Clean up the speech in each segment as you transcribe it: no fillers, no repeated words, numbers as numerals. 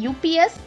UPS,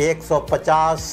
150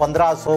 1500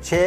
6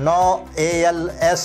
9 ALS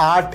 8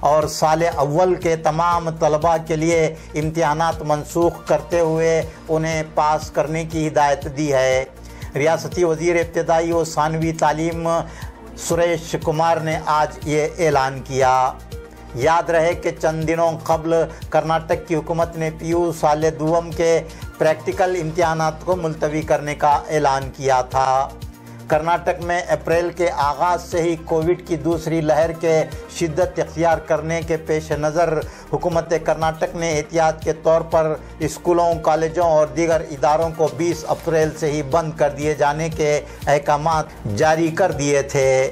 اور سال اول کے تمام طلباء کے لیے امتحانات منسوخ کرتے ہوئے انہیں پاس کرنے کی ہدایت دی ہے۔ ریاستی وزیر ابتدائی و ثانوی تعلیم سریش کمار نے آج یہ اعلان کیا۔ یاد رہے کہ چند دنوں قبل کرناٹک کی حکومت نے پی یو سال دوم کے پریکٹیکل امتحانات کو ملتوی کرنے کا اعلان کیا تھا۔ کرناٹک میں اپریل کے آغاز سے ہی کووڈ کی دوسری لہر کے شدت اختیار کرنے کے پیش نظر حکومت کرناٹک نے احتیاط کے طور پر اسکولوں، کالجوں اور دیگر اداروں کو 20 اپریل سے ہی بند کر دیے جانے کے احکامات جاری کر دیے تھے۔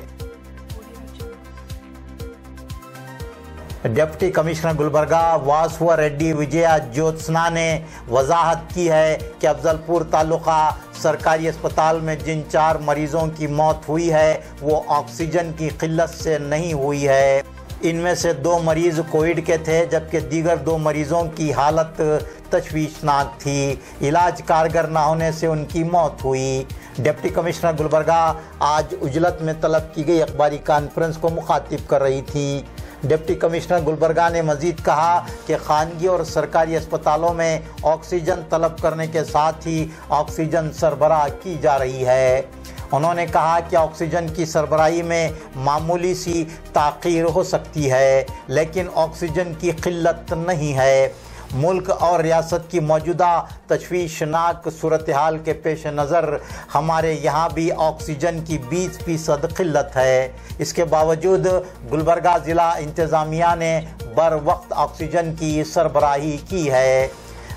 Deputy commissioner Gulbarga واسوا ready Vijaya جوتسنا نے وضاحت کی ہے کہ افضل پور تعلقہ سرکاری اسپتال میں جن 4 مریضوں کی موت ہوئی ہے وہ آکسیجن کی قلت سے نہیں ہوئی ہے۔ ان میں سے 2 مریض کووڈ کے تھے جبکہ دیگر 2 مریضوں کی حالت تشویشناک تھی۔ علاج کارگر نہ ہونے سے ان کی موت ہوئی۔ ڈپٹی کمشنر گلبرگہ آج اجلت میں طلب کی گئی اخباری کانفرنس کو مخاطب کر رہی تھی۔ ڈپٹی کمشنر گلبرگہ نے مزید کہا کہ خانگی اور سرکاری اسپتالوں میں آکسیجن طلب کرنے کے ساتھ ہی آکسیجن سربراہ کی جا رہی ہے۔ انہوں نے کہا کہ آکسیجن کی سربراہی میں معمولی سی تاخیر ہو سکتی ہے لیکن آکسیجن کی قلت نہیں ہے۔ ملک اور ریاست کی موجودہ تشویشناک صورتحال کے پیش نظر ہمارے یہاں بھی آکسیجن کی 20% قلت ہے۔ اس کے باوجود گلبرگہ ضلع انتظامیہ نے بر وقت آکسیجن کی سربراہی کی ہے۔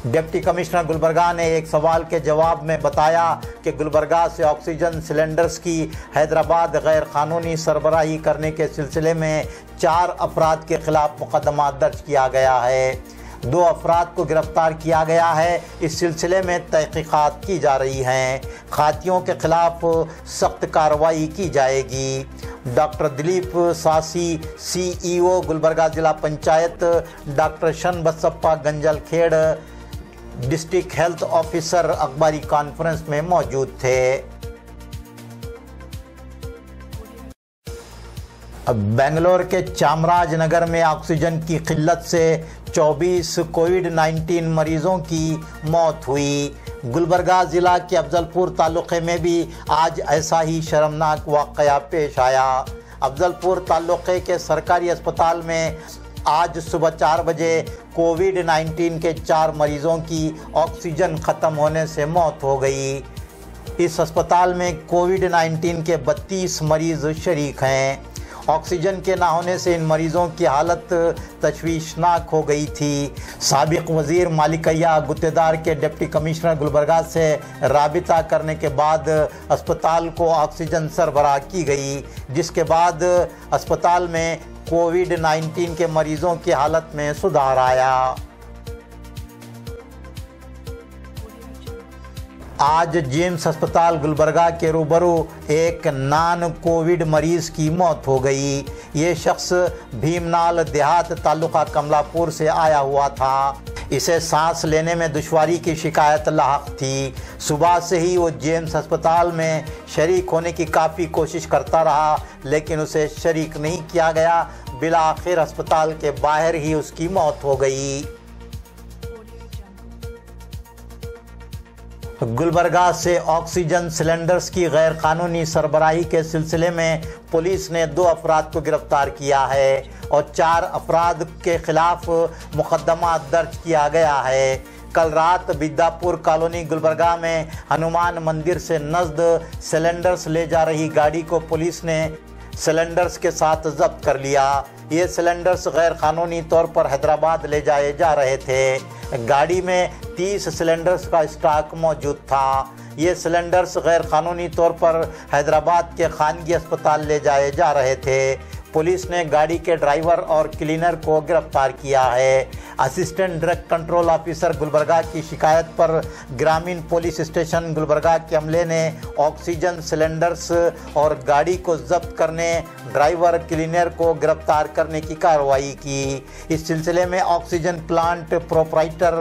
ڈپٹی کمشنر گلبرگہ نے ایک سوال کے جواب میں بتایا کہ گلبرگہ سے آکسیجن سلنڈرز کی حیدرآباد غیر قانونی سربراہی کرنے کے سلسلے میں 4 افراد کے خلاف مقدمہ درج کیا گیا ہے۔ 2 افراد کو گرفتار کیا گیا ہے۔ اس سلسلے میں تحقیقات کی جا رہی ہیں۔ خاطیوں کے خلاف سخت کارروائی کی جائے گی۔ ڈاکٹر دلیپ ساسی سی ای او گلبرگہ ضلع پنچایت، ڈاکٹر شن بسپا گنجل کھیڑ ڈسٹرکٹ ہیلتھ آفیسر اخباری کانفرنس میں موجود تھے۔ بنگلور کے چامراج نگر میں آکسیجن کی قلت سے 24 کووڈ-19 مریضوں کی موت ہوئی۔ گلبرگہ ضلع کے افضل پور تعلقے میں بھی آج ایسا ہی شرمناک واقعہ پیش آیا۔ افضل پور تعلقے کے سرکاری اسپتال میں آج صبح 4 بجے کووڈ-19 کے 4 مریضوں کی آکسیجن ختم ہونے سے موت ہو گئی۔ اس اسپتال میں کووڈ-19 کے 32 مریض شریک ہیں۔ آکسیجن کے نہ ہونے سے ان مریضوں کی حالت تشویشناک ہو گئی تھی۔ سابق وزیر مالکیہ گتےدار کے ڈپٹی کمشنر گلبرگہ سے رابطہ کرنے کے بعد اسپتال کو آکسیجن سربراہ کی گئی، جس کے بعد اسپتال میں کووڈ-19 کے مریضوں کی حالت میں سدھار آیا۔ آج جیمز ہسپتال گلبرگہ کے روبرو ایک نان کووڈ مریض کی موت ہو گئی۔ یہ شخص بھیمنال دیہات تعلقہ کملا پور سے آیا ہوا تھا۔ اسے سانس لینے میں دشواری کی شکایت لاحق تھی۔ صبح سے ہی وہ جیمز ہسپتال میں شریک ہونے کی کافی کوشش کرتا رہا لیکن اسے شریک نہیں کیا گیا۔ بالآخر ہسپتال کے باہر ہی اس کی موت ہو گئی۔ گلبرگہ سے آکسیجن سلنڈرز کی غیر قانونی سربراہی کے سلسلے میں پولیس نے 2 افراد کو گرفتار کیا ہے اور 4 افراد کے خلاف مقدمہ درج کیا گیا ہے۔ کل رات بداپور کالونی گلبرگہ میں ہنومان مندر سے نزد سلنڈرز لے جا رہی گاڑی کو پولیس نے سلنڈرز کے ساتھ ضبط کر لیا۔ یہ سلنڈرز غیر قانونی طور پر حیدرآباد لے جائے جا رہے تھے۔ گاڑی میں 30 سلنڈرز کا اسٹاک موجود تھا۔ یہ سلنڈرز غیر قانونی طور پر حیدرآباد کے خانگی اسپتال لے جائے جا رہے تھے۔ پولیس نے گاڑی کے ڈرائیور اور کلینر کو گرفتار کیا ہے۔ Assistant drug control officer Gulbarga کی شکایت پر گرامین پولیس اسٹیشن گلبرگہ کے عملے نے آکسیجن سلنڈرز اور گاڑی کو ضبط کرنے، ڈرائیور کلینر کو گرفتار کرنے کی کارروائی کی۔ اس سلسلے میں آکسیجن پلانٹ پروپرائٹر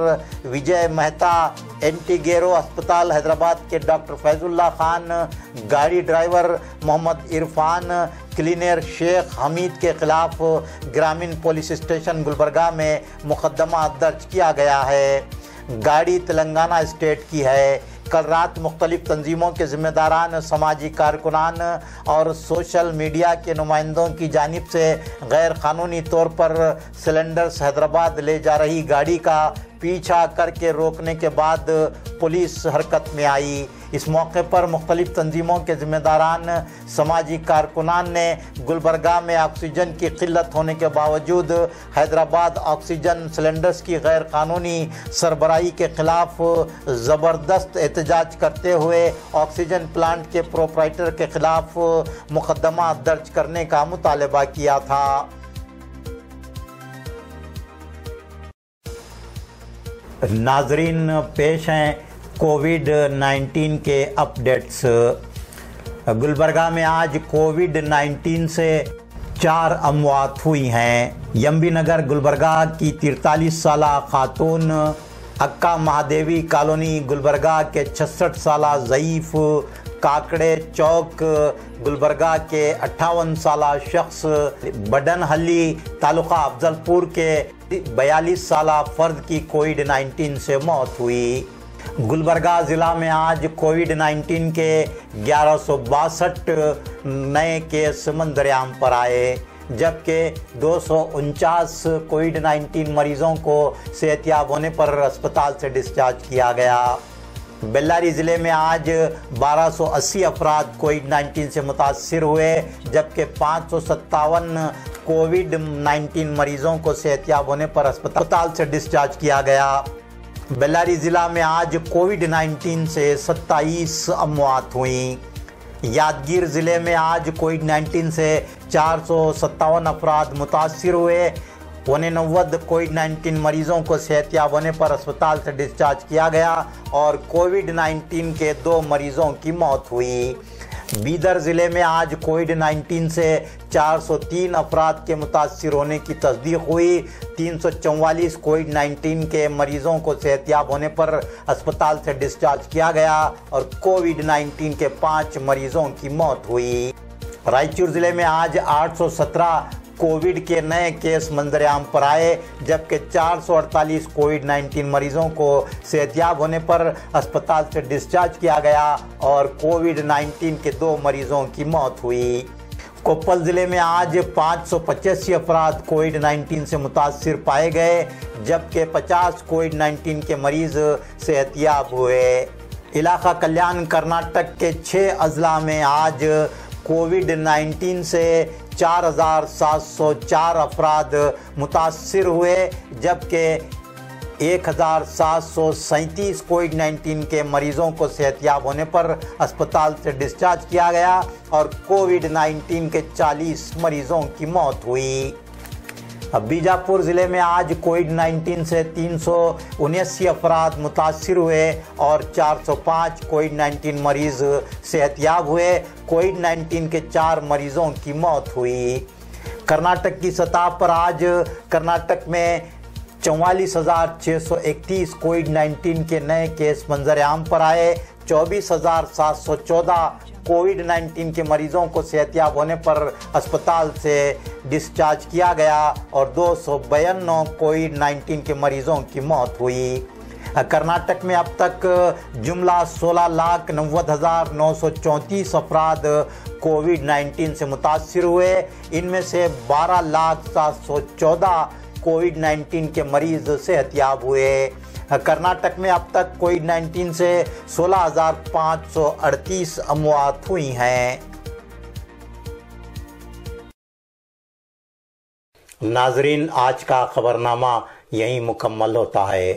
وجے مہتا، اینٹیگیرو اسپتال حیدرآباد کے ڈاکٹر فیض اللہ خان، گاڑی ڈرائیور محمد عرفان، کلینر شیخ حمید کے خلاف گرامین پولیس اسٹیشن گلبرگہ میں مقدمہ درج کیا گیا ہے۔ گاڑی تلنگانہ اسٹیٹ کی ہے۔ کل رات مختلف تنظیموں کے ذمہ داران، سماجی کارکنان اور سوشل میڈیا کے نمائندوں کی جانب سے غیر قانونی طور پر سلنڈرز حیدرآباد لے جا رہی گاڑی کا پیچھا کر کے روکنے کے بعد پولیس حرکت میں آئی۔ اس موقع پر مختلف تنظیموں کے ذمہ داران، سماجی کارکنان نے گلبرگہ میں آکسیجن کی قلت ہونے کے باوجود حیدرآباد آکسیجن سلنڈرز کی غیر قانونی سربراہی کے خلاف زبردست احتجاج کرتے ہوئے آکسیجن پلانٹ کے پروپرائٹر کے خلاف مقدمہ درج کرنے کا مطالبہ کیا تھا۔ ناظرین، پیش ہیں کووڈ-19 کے اپڈیٹس۔ گلبرگہ میں آج کووڈ-19 سے 4 اموات ہوئی ہیں۔ یمبی نگر گلبرگہ کی 43 سالہ خاتون، اکا مہادیوی کالونی گلبرگہ کے 66 سالہ ضعیف، کاکڑے چوک گلبرگہ کے 58 سالہ شخص، بڈن حلی تعلقہ افضل پور کے 42 سالہ فرد کی کووڈ-19 سے موت ہوئی۔ گلبرگہ ضلع میں آج کووڈ-19 کے 1162 نئے کیس منظر عام پر آئے، جبکہ 249 کووڈ-19 مریضوں کو صحت یاب ہونے پر اسپتال سے ڈسچارج کیا گیا۔ بیلاری ضلع میں آج 1280 افراد کووڈ-19 سے متاثر ہوئے، جبکہ 557 کووڈ-19 مریضوں کو صحت یاب ہونے پر اسپتال سے ڈسچارج کیا گیا۔ بیلاری ضلع میں آج کووڈ-19 سے 27 اموات ہوئیں۔ یادگیر ضلع میں آج کووڈ-19 سے 457 افراد متاثر ہوئے، 90 کووڈ-19 مریضوں کو صحت یاب ہونے پر اسپتال سے ڈسچارج کیا گیا اور کووڈ-19 کے 2 مریضوں کی موت ہوئی۔ بیدر ضلع میں آج کووڈ-19 سے 403 افراد کے متاثر ہونے کی تصدیق ہوئی، 344 کووڈ-19 کے مریضوں کو صحت یاب ہونے پر اسپتال سے ڈسچارج کیا گیا اور کووڈ-19 کے 5 مریضوں کی موت ہوئی۔ رائچور ضلع میں آج 817 کووڈ کے نئے کیس منظر عام پر آئے، جبکہ 448 کووڈ-19 مریضوں کو صحت یاب ہونے پر اسپتال سے ڈسچارج کیا گیا اور کووڈ-19 کے 2 مریضوں کی موت ہوئی۔ کوپل ضلع میں آج 585 افراد کووڈ-19 سے متاثر پائے گئے، جبکہ 50 کووڈ-19 کے مریض صحت یاب ہوئے۔ علاقہ کلیان کرناٹک کے 6 اضلاع میں آج کووڈ-19 سے 4704 افراد متاثر ہوئے، جبکہ 1737 کووڈ-19 کے مریضوں کو صحت یاب ہونے پر اسپتال سے ڈسچارج کیا گیا اور کووڈ-19 کے 40 مریضوں کی موت ہوئی۔ بیجاپور ضلع میں آج کووڈ-19 سے 379 افراد متاثر ہوئے اور 405 کووڈ-19 مریض صحت یاب ہوئے، کووڈ-19 کے 4 مریضوں کی موت ہوئی۔ کرناٹک کی سطح پر آج کرناٹک میں 44,631 کووڈ-19 کے نئے کیس منظر عام پر آئے، 24,714 کووڈ-19 کے مریضوں کو صحت یاب ہونے پر اسپتال سے ڈسچارج کیا گیا اور 292 کووڈ-19 کے مریضوں کی موت ہوئی۔ کرناٹک میں اب تک جملہ 16,90,934 افراد کووڈ-19 سے متاثر ہوئے، ان میں سے 12,714 کووڈ-19 کے مریض صحت یاب ہوئے۔ کرناٹک میں اب تک کووڈ-19 سے 16,538 اموات ہوئی ہیں۔ ناظرین، آج کا خبرنامہ یہیں مکمل ہوتا ہے۔